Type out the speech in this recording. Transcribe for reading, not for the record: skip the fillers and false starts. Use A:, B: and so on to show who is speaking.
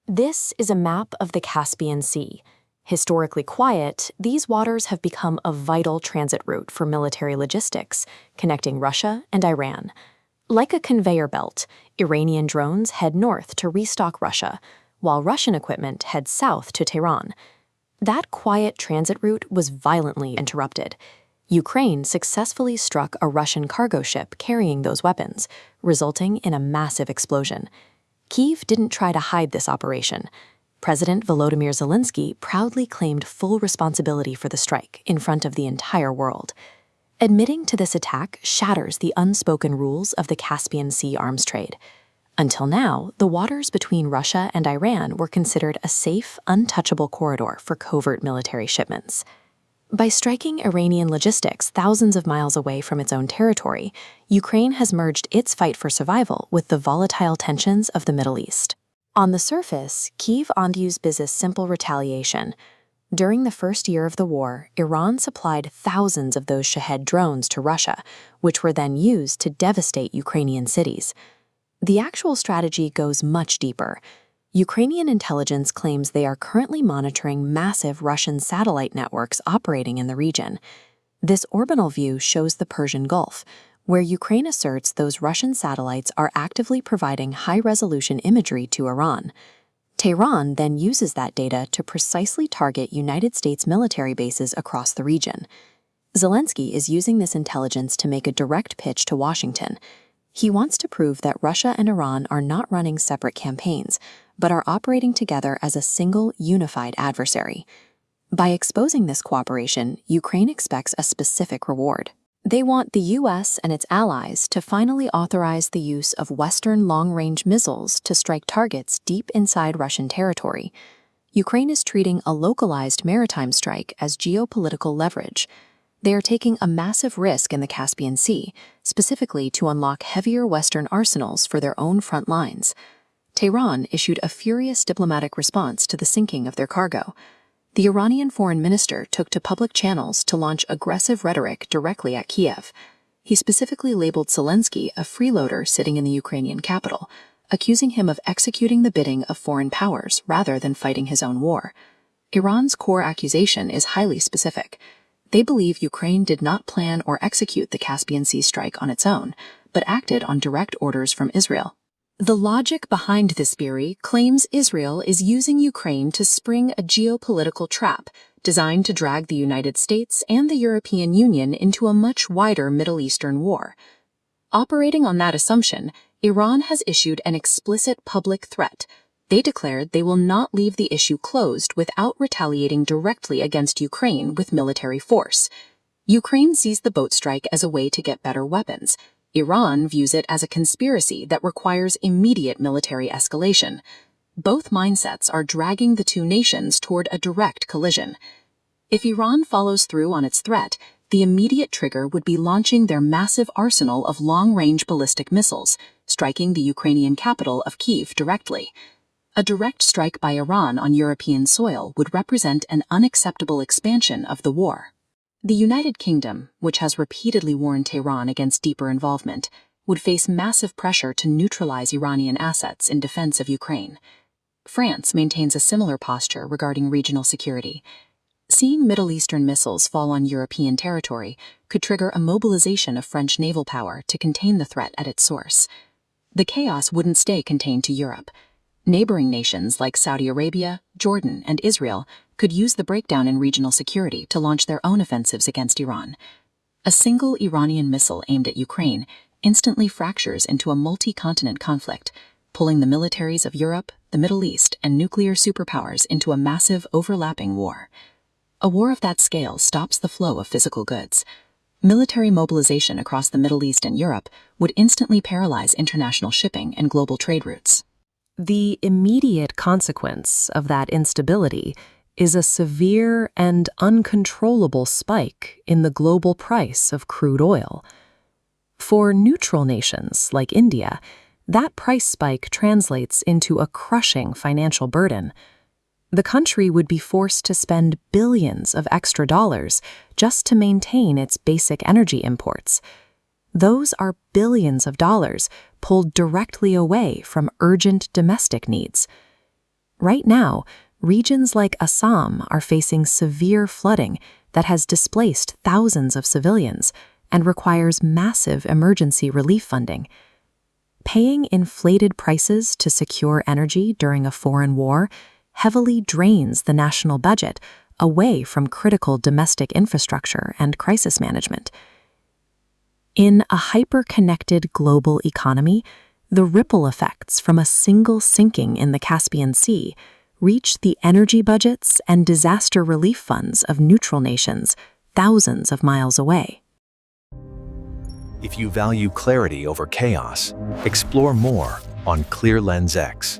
A: This is a map of the Caspian Sea. Historically quiet, these waters have become a vital transit route for military logistics, connecting Russia and Iran. Like a conveyor belt, Iranian drones head north to restock Russia, while Russian equipment heads south to Tehran. That quiet transit route was violently interrupted. Ukraine successfully struck a Russian cargo ship carrying those weapons, resulting in a massive explosion. Kyiv didn't try to hide this operation. President Volodymyr Zelensky proudly claimed full responsibility for the strike in front of the entire world. Admitting to this attack shatters the unspoken rules of the Caspian Sea arms trade. Until now, the waters between Russia and Iran were considered a safe, untouchable corridor for covert military shipments. By striking Iranian logistics thousands of miles away from its own territory, Ukraine has merged its fight for survival with the volatile tensions of the Middle East. On the surface, Kyiv argues business simple retaliation. During the first year of the war, Iran supplied thousands of those Shahed drones to Russia, which were then used to devastate Ukrainian cities. The actual strategy goes much deeper. Ukrainian intelligence claims they are currently monitoring massive Russian satellite networks operating in the region. This orbital view shows the Persian Gulf, where Ukraine asserts those Russian satellites are actively providing high-resolution imagery to Iran. Tehran then uses that data to precisely target United States military bases across the region. Zelensky is using this intelligence to make a direct pitch to Washington. He wants to prove that Russia and Iran are not running separate campaigns, but are operating together as a single, unified adversary. By exposing this cooperation, Ukraine expects a specific reward. They want the U.S. and its allies to finally authorize the use of Western long-range missiles to strike targets deep inside Russian territory. Ukraine is treating a localized maritime strike as geopolitical leverage. They are taking a massive risk in the Caspian Sea, specifically to unlock heavier Western arsenals for their own front lines. Tehran issued a furious diplomatic response to the sinking of their cargo. The Iranian foreign minister took to public channels to launch aggressive rhetoric directly at Kiev. He specifically labeled Zelensky a freeloader sitting in the Ukrainian capital, accusing him of executing the bidding of foreign powers rather than fighting his own war. Iran's core accusation is highly specific. They believe Ukraine did not plan or execute the Caspian Sea strike on its own, but acted on direct orders from Israel. The logic behind this theory claims Israel is using Ukraine to spring a geopolitical trap designed to drag the United States and the European Union into a much wider Middle Eastern war. Operating on that assumption, Iran has issued an explicit public threat. They declared they will not leave the issue closed without retaliating directly against Ukraine with military force. Ukraine sees the boat strike as a way to get better weapons. Iran views it as a conspiracy that requires immediate military escalation. Both mindsets are dragging the two nations toward a direct collision. If Iran follows through on its threat, the immediate trigger would be launching their massive arsenal of long-range ballistic missiles, striking the Ukrainian capital of Kyiv directly. A direct strike by Iran on European soil would represent an unacceptable expansion of the war. The United Kingdom, which has repeatedly warned Tehran against deeper involvement, would face massive pressure to neutralize Iranian assets in defense of Ukraine. France maintains a similar posture regarding regional security. Seeing Middle Eastern missiles fall on European territory could trigger a mobilization of French naval power to contain the threat at its source. The chaos wouldn't stay contained to Europe. Neighboring nations like Saudi Arabia, Jordan, and Israel could use the breakdown in regional security to launch their own offensives against Iran. A single Iranian missile aimed at Ukraine instantly fractures into a multi-continent conflict, pulling the militaries of Europe, the Middle East, and nuclear superpowers into a massive overlapping war. A war of that scale stops the flow of physical goods. Military mobilization across the Middle East and Europe would instantly paralyze international shipping and global trade routes.
B: The immediate consequence of that instability is a severe and uncontrollable spike in the global price of crude oil. For neutral nations like India, that price spike translates into a crushing financial burden. The country would be forced to spend billions of extra dollars just to maintain its basic energy imports. Those are billions of dollars pulled directly away from urgent domestic needs. Right now, regions like Assam are facing severe flooding that has displaced thousands of civilians and requires massive emergency relief funding. Paying inflated prices to secure energy during a foreign war heavily drains the national budget away from critical domestic infrastructure and crisis management. In a hyper-connected global economy, the ripple effects from a single sinking in the Caspian Sea reach the energy budgets and disaster relief funds of neutral nations thousands of miles away.
C: If you value clarity over chaos, explore more on Clear Lens X.